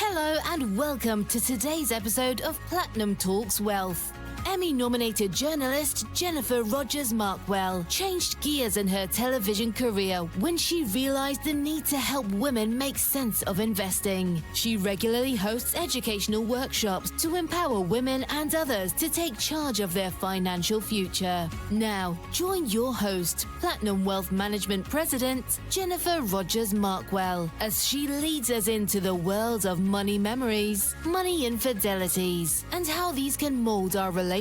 Hello and welcome to today's episode of Platinum Talks Wealth. Emmy-nominated journalist Jennifer Rogers Markwell changed gears in her television career when she realized the need to help women make sense of investing. She regularly hosts educational workshops to empower women and others to take charge of their financial future. Now, join your host, Platinum Wealth Management President Jennifer Rogers Markwell, as she leads us into the world of money memories, money infidelities, and how these can mold our relationship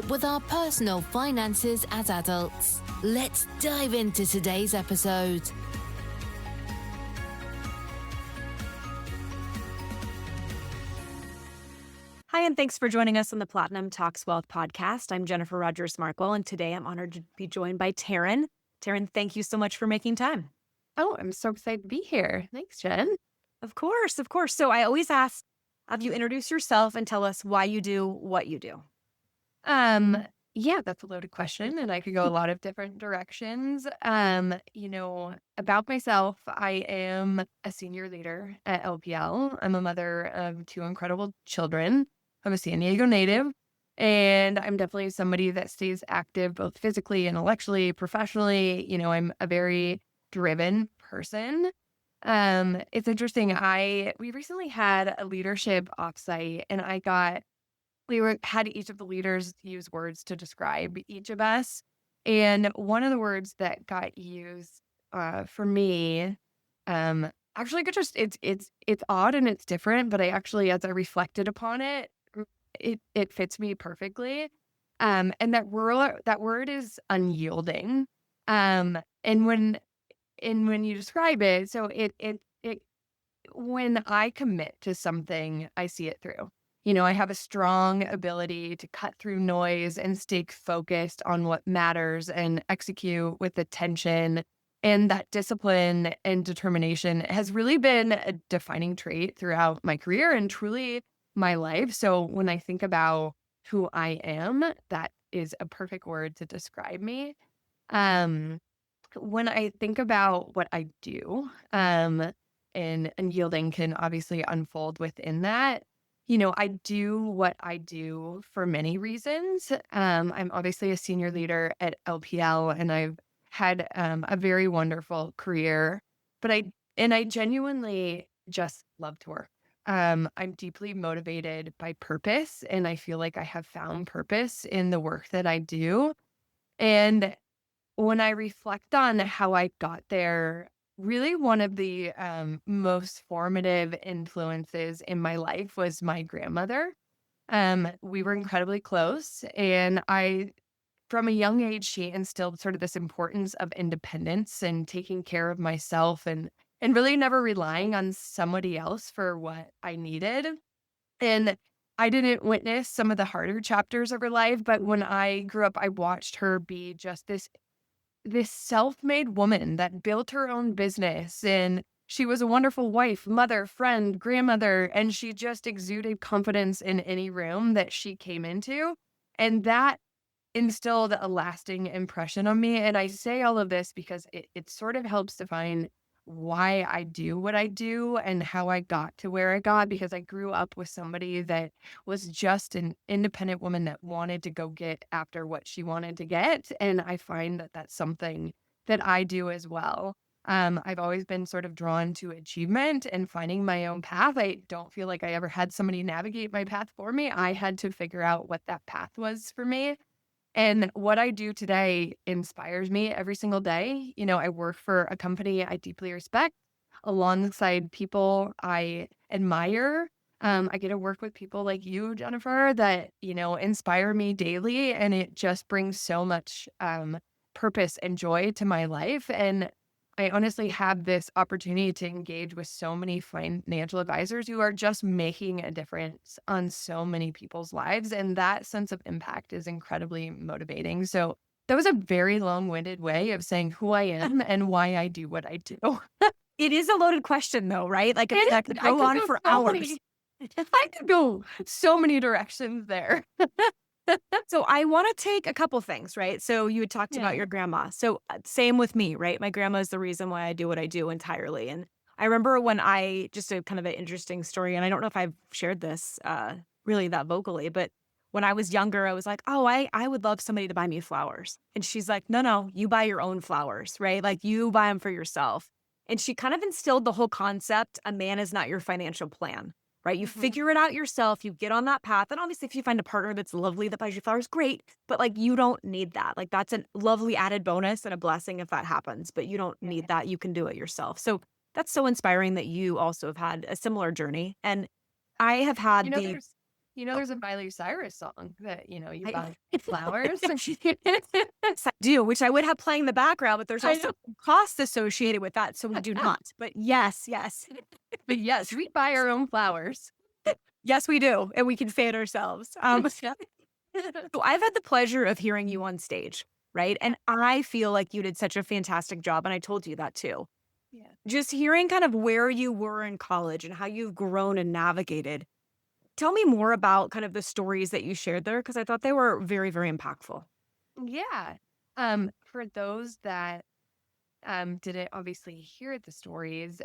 with our personal finances as adults. Let's dive into today's episode. Hi, and thanks for joining us on the Platinum Talks Wealth podcast. I'm Jennifer Rogers Markwell, and today I'm honored to be joined by Taryn. Taryn, thank you so much for making time. Oh, I'm so excited to be here. Thanks, Jen. Of course. So I always ask, have you introduce yourself and tell us why you do what you do? Yeah, that's a loaded question, and I could go a lot of different directions. About myself, I am a senior leader at LPL. I'm a mother of two incredible children. I'm a San Diego native, and I'm definitely somebody that stays active both physically, intellectually, professionally. I'm a very driven person. It's interesting. We recently had a leadership offsite, and had each of the leaders use words to describe each of us. And one of the words that got used for me, actually it's odd and it's different, but as I reflected upon it, it fits me perfectly. And that word is unyielding. And when you describe it, so it when I commit to something, I see it through. I have a strong ability to cut through noise and stay focused on what matters and execute with attention. And that discipline and determination has really been a defining trait throughout my career and truly my life. So when I think about who I am, that is a perfect word to describe me. When I think about what I do, and Unyielding can obviously unfold within that. I do what I do for many reasons. I'm obviously a senior leader at LPL, and I've had a very wonderful career, but I genuinely just love to work. I'm deeply motivated by purpose, and I feel like I have found purpose in the work that I do. And when I reflect on how I got there, really one of the most formative influences in my life was my grandmother. We were incredibly close, and from a young age, she instilled sort of this importance of independence and taking care of myself and really never relying on somebody else for what I needed. And I didn't witness some of the harder chapters of her life, but when I grew up, I watched her be just this self-made woman that built her own business, and she was a wonderful wife, mother, friend, grandmother, and she just exuded confidence in any room that she came into. And that instilled a lasting impression on me. And I say all of this because it sort of helps define why I do what I do and how I got to where I got, because I grew up with somebody that was just an independent woman that wanted to go get after what she wanted to get. And I find that that's something that I do as well. I've always been sort of drawn to achievement and finding my own path. I don't feel like I ever had somebody navigate my path for me. I had to figure out what that path was for me. And what I do today inspires me every single day. I work for a company I deeply respect alongside people I admire. I get to work with people like you, Jennifer, that, inspire me daily. And it just brings so much purpose and joy to my life. And I honestly have this opportunity to engage with so many financial advisors who are just making a difference on so many people's lives. And that sense of impact is incredibly motivating. So that was a very long-winded way of saying who I am and why I do what I do. It is a loaded question, though, right? Like, that could go on for hours. I could go so many directions there. So I want to take a couple things, right? So you had talked about your grandma. So same with me, right? My grandma is the reason why I do what I do entirely. And I remember when just a kind of an interesting story, and I don't know if I've shared this really that vocally, but when I was younger, I was like, oh, I would love somebody to buy me flowers. And she's like, no, you buy your own flowers, right? Like you buy them for yourself. And she kind of instilled the whole concept, a man is not your financial plan, right? You figure it out yourself, you get on that path. And obviously, if you find a partner that's lovely that buys you flowers, great. But like, you don't need that. Like, that's a lovely added bonus and a blessing if that happens, but you don't need that. You can do it yourself. So that's so inspiring that you also have had a similar journey. And I have had there's a Miley Cyrus song that, you buy flowers. Yes, I do, which I would have playing in the background, but there's also costs associated with that, so we do not. But yes. But yes, we buy our own flowers. Yes, we do, and we can say it ourselves. So I've had the pleasure of hearing you on stage, right? And I feel like you did such a fantastic job, and I told you that too. Yeah. Just hearing kind of where you were in college and how you've grown and navigated. Tell me more about kind of the stories that you shared there, because I thought they were very, very impactful. Yeah. For those that didn't obviously hear the stories,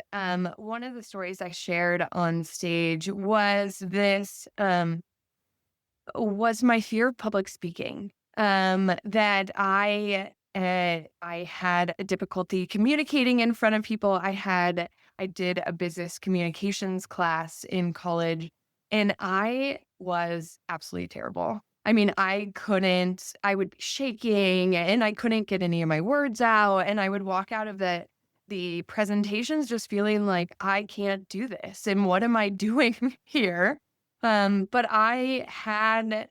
one of the stories I shared on stage was my fear of public speaking. That I had a difficulty communicating in front of people. I did a business communications class in college, and I was absolutely terrible. I mean, I would be shaking and I couldn't get any of my words out. And I would walk out of the presentations just feeling like I can't do this. And what am I doing here? But I had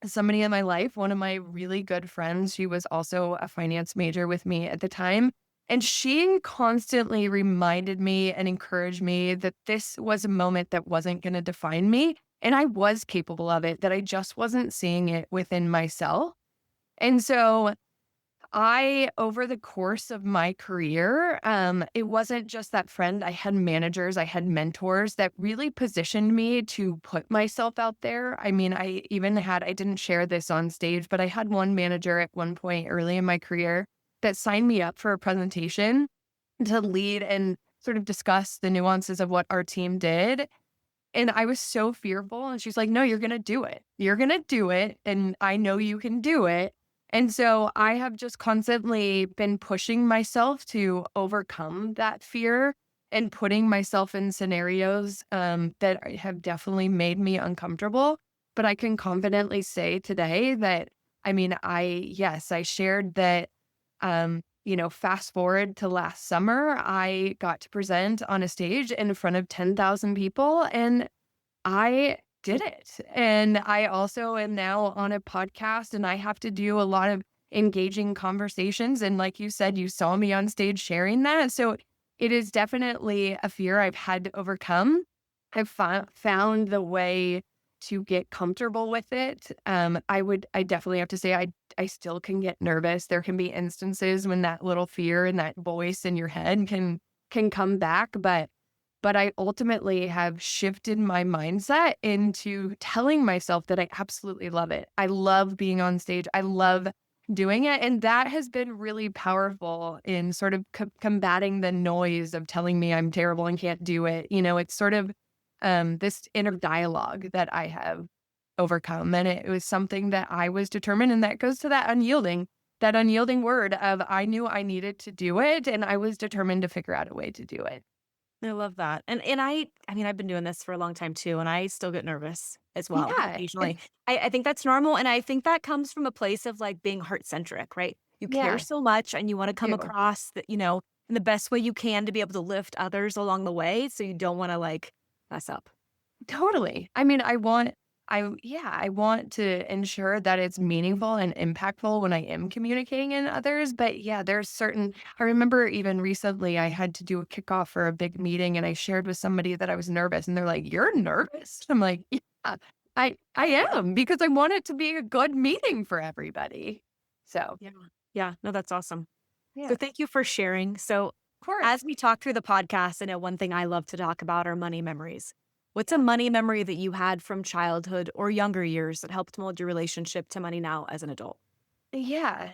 somebody in my life, one of my really good friends, she was also a finance major with me at the time. And she constantly reminded me and encouraged me that this was a moment that wasn't going to define me. And I was capable of it, that I just wasn't seeing it within myself. And so over the course of my career, it wasn't just that friend. I had managers, I had mentors that really positioned me to put myself out there. I mean, I didn't share this on stage, but I had one manager at one point early in my career that signed me up for a presentation to lead and sort of discuss the nuances of what our team did. And I was so fearful. And she's like, no, you're going to do it. You're going to do it. And I know you can do it. And so I have just constantly been pushing myself to overcome that fear and putting myself in scenarios that have definitely made me uncomfortable. But I can confidently say today that, I mean, I shared that, fast forward to last summer, I got to present on a stage in front of 10,000 people, and I did it. And I also am now on a podcast, and I have to do a lot of engaging conversations. And like you said, you saw me on stage sharing that. So it is definitely a fear I've had to overcome. I've found the way to get comfortable with it. I definitely have to say, I still can get nervous. There can be instances when that little fear and that voice in your head can come back, but I ultimately have shifted my mindset into telling myself that I absolutely love it. I love being on stage. I love doing it. And that has been really powerful in sort of combating the noise of telling me I'm terrible and can't do it. It's sort of this inner dialogue that I have overcome. And it was something that I was determined. And that goes to that unyielding word of I knew I needed to do it. And I was determined to figure out a way to do it. I love that. And I mean, I've been doing this for a long time too, and I still get nervous as well occasionally. I think that's normal. And I think that comes from a place of like being heart-centric, right? You care so much and you want to come across that, in the best way you can to be able to lift others along the way. So you don't want to like mess up. Totally. I mean, I want to ensure that it's meaningful and impactful when I am communicating in others. But I remember even recently I had to do a kickoff for a big meeting, and I shared with somebody that I was nervous, and they're like, "You're nervous?" I'm like, "Yeah, I am, because I want it to be a good meeting for everybody." So yeah, no, that's awesome. Yeah. So thank you for sharing. So Of course. as we talk through the podcast, I know one thing I love to talk about are money memories. What's a money memory that you had from childhood or younger years that helped mold your relationship to money now as an adult? Yeah.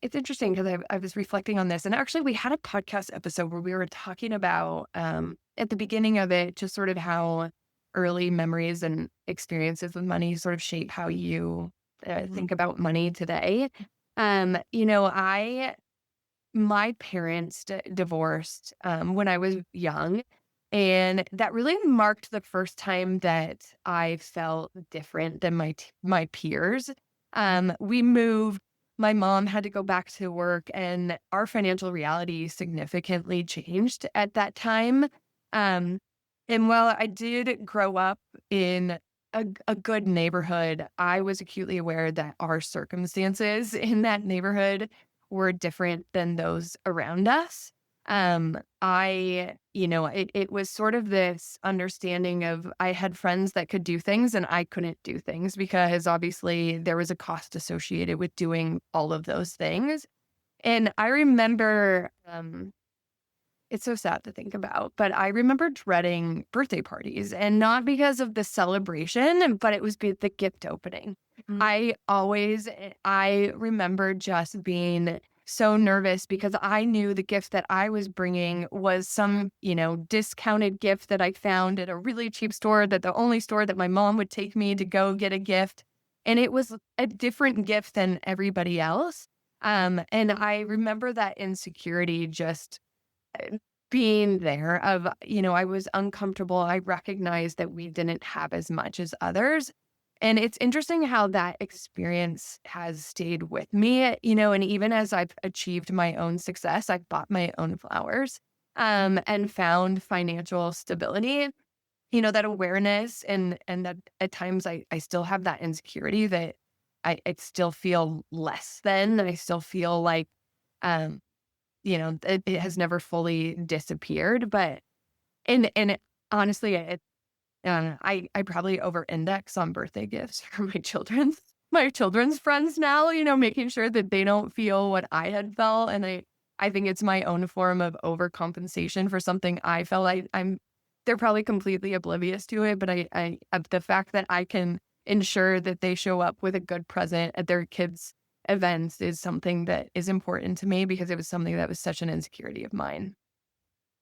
It's interesting because I was reflecting on this, and actually we had a podcast episode where we were talking about, at the beginning of it, just sort of how early memories and experiences with money sort of shape how you Mhm. think about money today. You know, my parents divorced when I was young. And that really marked the first time that I felt different than my peers. We moved. My mom had to go back to work, and our financial reality significantly changed at that time. Um, and while I did grow up in a good neighborhood, I was acutely aware that our circumstances in that neighborhood were different than those around us. It was sort of this understanding of I had friends that could do things and I couldn't do things because obviously there was a cost associated with doing all of those things. And I remember, it's so sad to think about, but I remember dreading birthday parties and not because of the celebration, but it was the gift opening. Mhm. I remember just being so nervous because I knew the gift that I was bringing was some, discounted gift that I found at a really cheap store, that the only store that my mom would take me to go get a gift. And it was a different gift than everybody else. And I remember that insecurity just being there of, I was uncomfortable. I recognized that we didn't have as much as others. And it's interesting how that experience has stayed with me, and even as I've achieved my own success, I've bought my own flowers, and found financial stability, that awareness and that at times I still have that insecurity that I still feel less than. I still feel like, um, it has never fully disappeared, but and honestly, I probably over-index on birthday gifts for my children's friends now, making sure that they don't feel what I had felt, and I think it's my own form of overcompensation for something I felt they're probably completely oblivious to it, but the fact that I can ensure that they show up with a good present at their kids' events is something that is important to me because it was something that was such an insecurity of mine.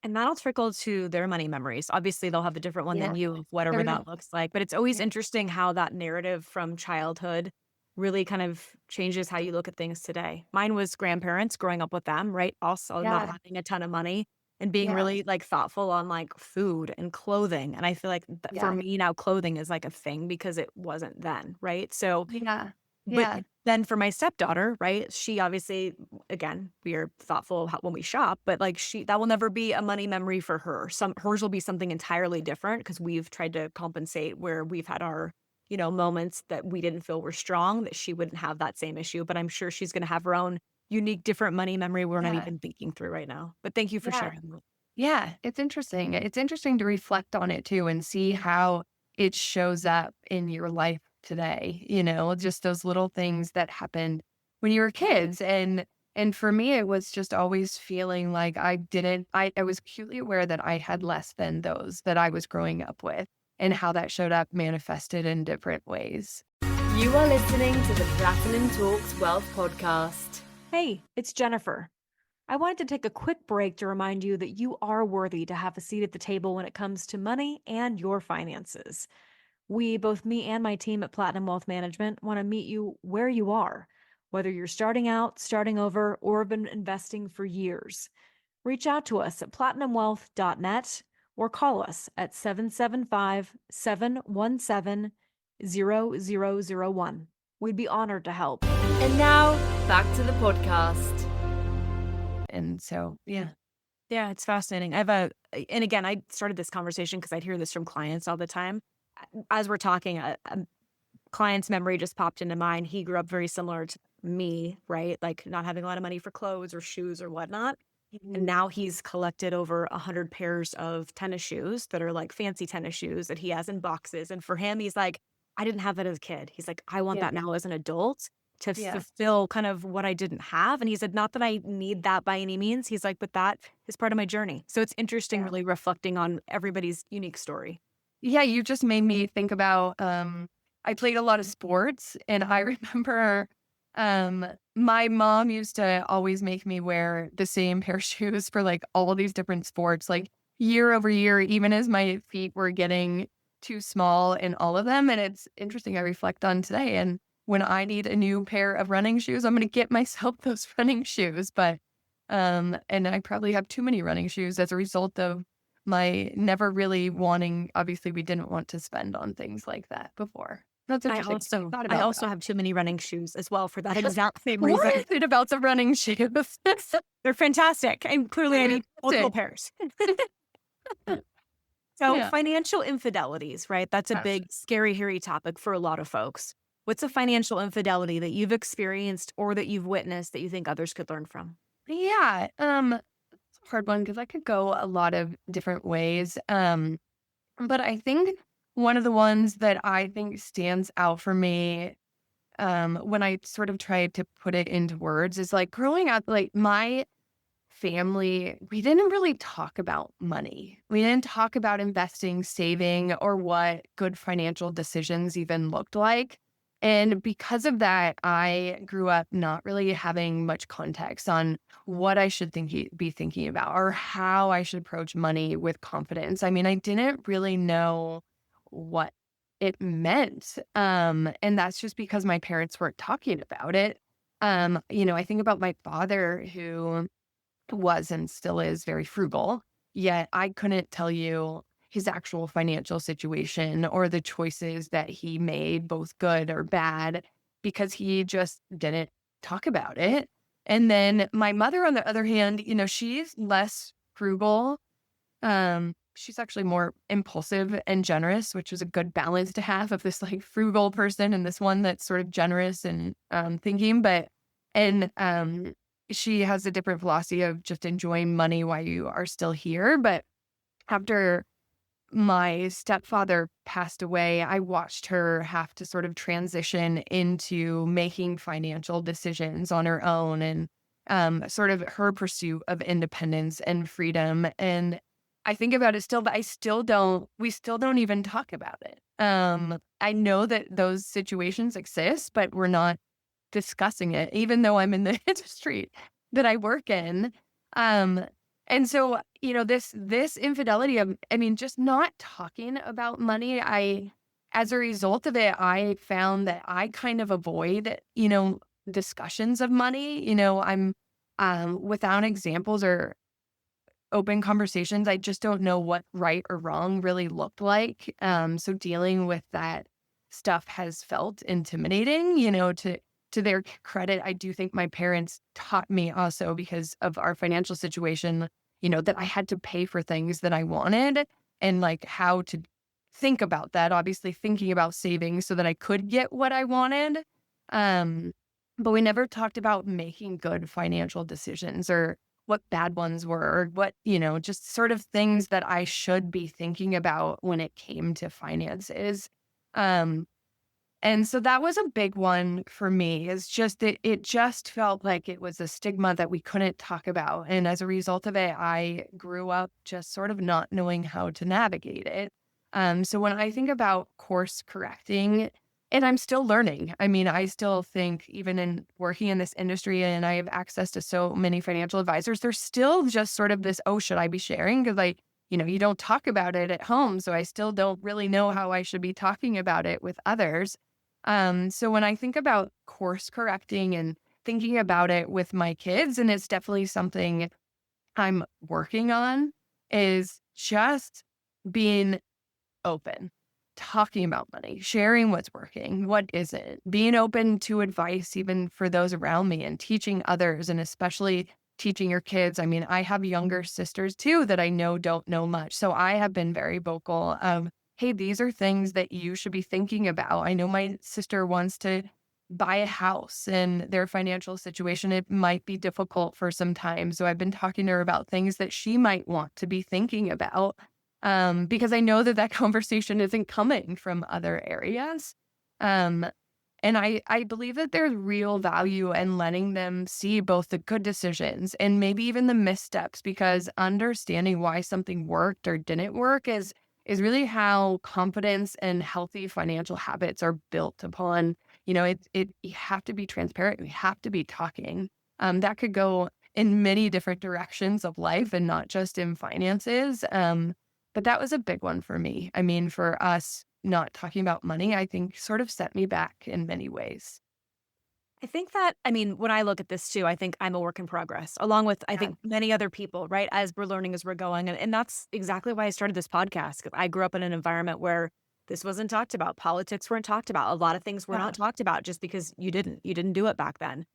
And that'll trickle to their money memories. Obviously, they'll have a different one Yeah. than you, of whatever Every that looks like. But it's always Yeah. interesting how that narrative from childhood really kind of changes how you look at things today. Mine was grandparents, growing up with them, right? Also not Yeah. having a ton of money and being Yeah. really like thoughtful on like food and clothing. And I feel like for Yeah. me now, clothing is like a thing because it wasn't then, right? So Yeah. but Yeah. then for my stepdaughter, right, she obviously again, we are thoughtful when we shop, but, like, that will never be a money memory for her. Hers will be something entirely different because 'cause we've tried to compensate where we've had our, moments that we didn't feel were strong, that she wouldn't have that same issue, but I'm sure she's gonna have her own unique, different money memory we're not Yeah. even thinking through right now. But thank you for Yeah. sharing that. Yeah. It's interesting. It's interesting to reflect on it too and see how it shows up in your life today, just those little things that happened when you were kids. And for me, it was just always feeling like I was acutely aware that I had less than those that I was growing up with and how that showed up manifested in different ways. You are listening to the Platinum Talks Wealth podcast. Hey, it's Jennifer. I wanted to take a quick break to remind you that you are worthy to have a seat at the table when it comes to money and your finances. Both me and my team at Platinum Wealth Management, want to meet you where you are, whether you're starting out, starting over, or have been investing for years. Reach out to us at platinumwealth.net or call us at 775-717-0001. We'd be honored to help. And now, back to the podcast. And so, yeah. Yeah, it's fascinating. And again, I started this conversation because I'd hear this from clients all the time. As we're talking, a client's memory just popped into mind. He grew up very similar to me, right? Like not having a lot of money for clothes or shoes or whatnot. And now he's collected over 100 pairs of tennis shoes that are like fancy tennis shoes that he has in boxes. And for him, he's like, I didn't have that as a kid. He's like, I want Yeah. that now as an adult to Yeah. fulfill kind of what I didn't have. And he said, not that I need that by any means. He's like, but that is part of my journey. So it's interesting, Yeah. really reflecting on everybody's unique story. Yeah, you just made me think about, I played a lot of sports, and I remember My mom used to always make me wear the same pair of shoes for like all these different sports, like year over year, even as my feet were getting too small in all of them. And it's interesting, I reflect on today. And when I need a new pair of running shoes, I'm going to get myself those running shoes. And I probably have too many running shoes as a result of my never really wanting, obviously, we didn't want to spend on things like that before. That's I interesting. also Thought I about also that. have too many running shoes as well for that exact same What reason. is it about the running shoes? They're fantastic. And clearly I need multiple Fantastic. pairs. So Yeah. financial infidelities, right? That's a Yes. big, scary, hairy topic for a lot of folks. What's a financial infidelity that you've experienced or that you've witnessed that you think others could learn from? Yeah. It's a hard one because I could go a lot of different ways. But I think one of the ones that I think stands out for me, when I sort of tried to put it into words is like growing up, like my family, we didn't really talk about money. We didn't talk about investing, saving, or what good financial decisions even looked like. And because of that, I grew up not really having much context on what I should be thinking about or how I should approach money with confidence. I mean, I didn't really know what it meant. And that's just because my parents weren't talking about it. I think about my father who was and still is very frugal, yet I couldn't tell you his actual financial situation or the choices that he made, both good or bad, because he just didn't talk about it. And then my mother, on the other hand, she's less frugal. She's actually more impulsive and generous, which is a good balance to have of this like frugal person and this one that's sort of generous and thinking. And she has a different philosophy of just enjoying money while you are still here. But after my stepfather passed away, I watched her have to sort of transition into making financial decisions on her own and sort of her pursuit of independence and freedom. And I think about it still, but we still don't even talk about it. I know that those situations exist, but we're not discussing it, even though I'm in the industry that I work in. Um, and so, this infidelity of, I mean, just not talking about money, as a result of it, I found that I kind of avoid, discussions of money. I'm, without examples or open conversations, I just don't know what right or wrong really looked like. So dealing with that stuff has felt intimidating, to their credit. I do think my parents taught me also because of our financial situation, that I had to pay for things that I wanted and like how to think about that, obviously thinking about saving so that I could get what I wanted. Um, but we never talked about making good financial decisions or what bad ones were or what, just sort of things that I should be thinking about when it came to finances. Um, and so that was a big one for me is just it just felt like it was a stigma that we couldn't talk about. And as a result of it, I grew up just sort of not knowing how to navigate it. So when I think about course correcting, and I'm still learning. I mean, I still think even in working in this industry and I have access to so many financial advisors, there's still just sort of this, oh, should I be sharing? Because you don't talk about it at home. So I still don't really know how I should be talking about it with others. So when I think about course correcting and thinking about it with my kids, and it's definitely something I'm working on, is just being open, talking about money, sharing what's working, what isn't, being open to advice, even for those around me, and teaching others, and especially teaching your kids. I mean, I have younger sisters too that I know don't know much. So I have been very vocal of, hey, these are things that you should be thinking about. I know my sister wants to buy a house and their financial situation, it might be difficult for some time. So I've been talking to her about things that she might want to be thinking about because I know that that conversation isn't coming from other areas. Um, and I believe that there's real value in letting them see both the good decisions and maybe even the missteps, because understanding why something worked or didn't work is is really how confidence and healthy financial habits are built upon. You have to be transparent. We have to be talking. That could go in many different directions of life and not just in finances. But that was a big one for me. I mean, for us, not talking about money, I think sort of set me back in many ways. I think that, I mean, when I look at this too, I think I'm a work in progress, along with, I think, many other people, right? As we're learning, as we're going. And that's exactly why I started this podcast. 'Cause I grew up in an environment where this wasn't talked about. Politics weren't talked about. A lot of things were not talked about just because you didn't do it back then.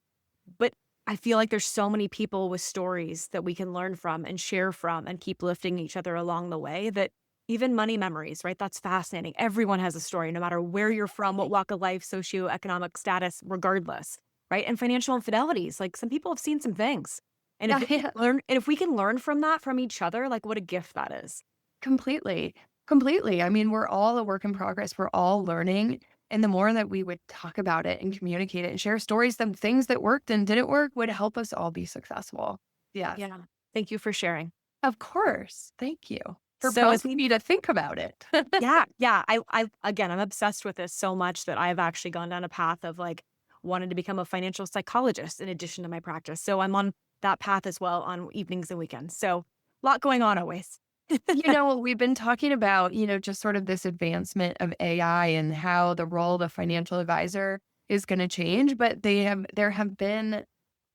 But I feel like there's so many people with stories that we can learn from and share from and keep lifting each other along the way, that even money memories, right? That's fascinating. Everyone has a story, no matter where you're from, what walk of life, socioeconomic status, regardless, right? And financial infidelities, like some people have seen some things. And if we can learn from that from each other, like what a gift that is. Completely. Completely. I mean, we're all a work in progress. We're all learning. And the more that we would talk about it and communicate it and share stories, the things that worked and didn't work would help us all be successful. Yes. Yeah. Thank you for sharing. Of course. Thank you for So prompting me to think about it. Yeah. Again, I'm obsessed with this so much that I've actually gone down a path of like wanted to become a financial psychologist in addition to my practice. So I'm on that path as well on evenings and weekends. So a lot going on always. We've been talking about, just sort of this advancement of AI and how the role of the financial advisor is going to change. But there have been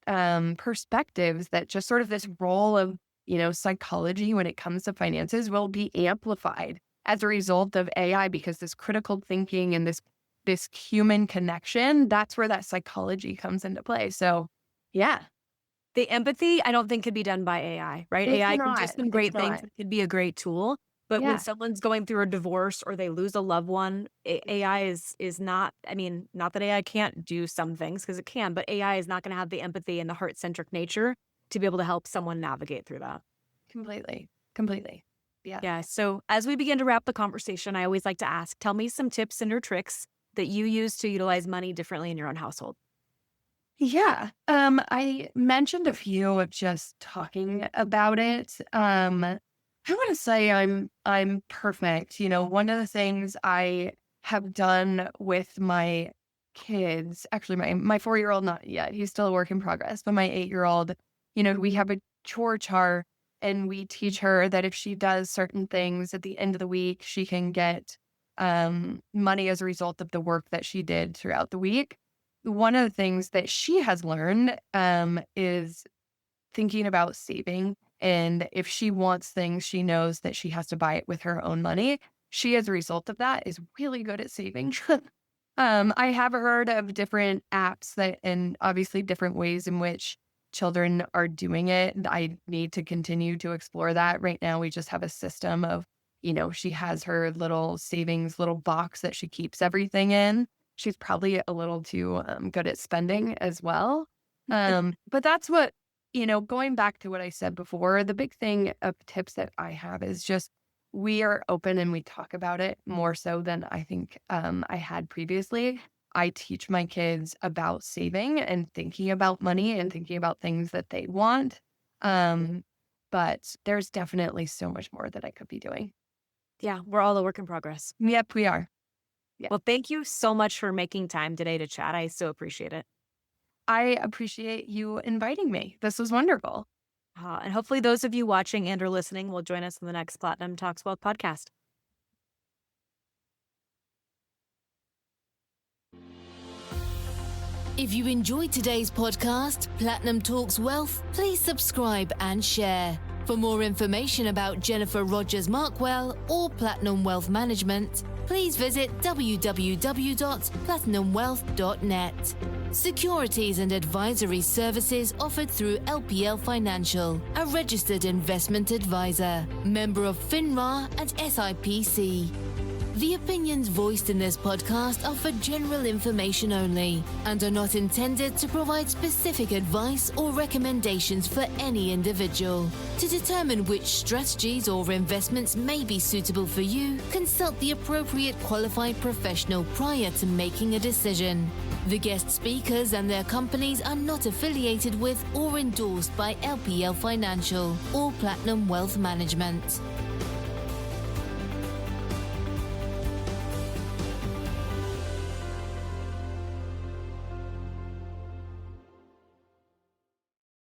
perspectives that just sort of this role of, psychology when it comes to finances will be amplified as a result of AI, because this critical thinking and this human connection, that's where that psychology comes into play. So, yeah. The empathy, I don't think could be done by AI, right? AI can do some great things. It could be a great tool. But when someone's going through a divorce or they lose a loved one, AI is not, I mean, not that AI can't do some things, because it can, but AI is not going to have the empathy and the heart-centric nature to be able to help someone navigate through that. Completely. Yeah. Yeah. So as we begin to wrap the conversation, I always like to ask, tell me some tips and or tricks that you use to utilize money differently in your own household. Yeah. I mentioned a few of just talking about it. I want to say I'm perfect. One of the things I have done with my kids, actually my 4-year-old, not yet, he's still a work in progress, but my 8-year-old, we have a chore chart, and we teach her that if she does certain things at the end of the week, she can get money as a result of the work that she did throughout the week. One of the things that she has learned is thinking about saving. And if she wants things, she knows that she has to buy it with her own money. She, as a result of that, is really good at saving. I have heard of different apps and obviously different ways in which children are doing it. I need to continue to explore that. Right now, we just have a system of, she has her little savings, little box that she keeps everything in. She's probably a little too good at spending as well. But that's what, going back to what I said before, the big thing of tips that I have is just we are open and we talk about it more so than I think I had previously. I teach my kids about saving and thinking about money and thinking about things that they want. But there's definitely so much more that I could be doing. Yeah, we're all a work in progress. Yep, we are. Yeah. Well, thank you so much for making time today to chat. I so appreciate it. I appreciate you inviting me. This was wonderful. And hopefully those of you watching and or listening will join us in the next Platinum Talks Wealth podcast. If you enjoyed today's podcast, Platinum Talks Wealth, please subscribe and share. For more information about Jennifer Rogers Markwell or Platinum Wealth Management, please visit www.platinumwealth.net. Securities and advisory services offered through LPL Financial, a registered investment advisor, member of FINRA and SIPC. The opinions voiced in this podcast are for general information only and are not intended to provide specific advice or recommendations for any individual. To determine which strategies or investments may be suitable for you, consult the appropriate qualified professional prior to making a decision. The guest speakers and their companies are not affiliated with or endorsed by LPL Financial or Platinum Wealth Management.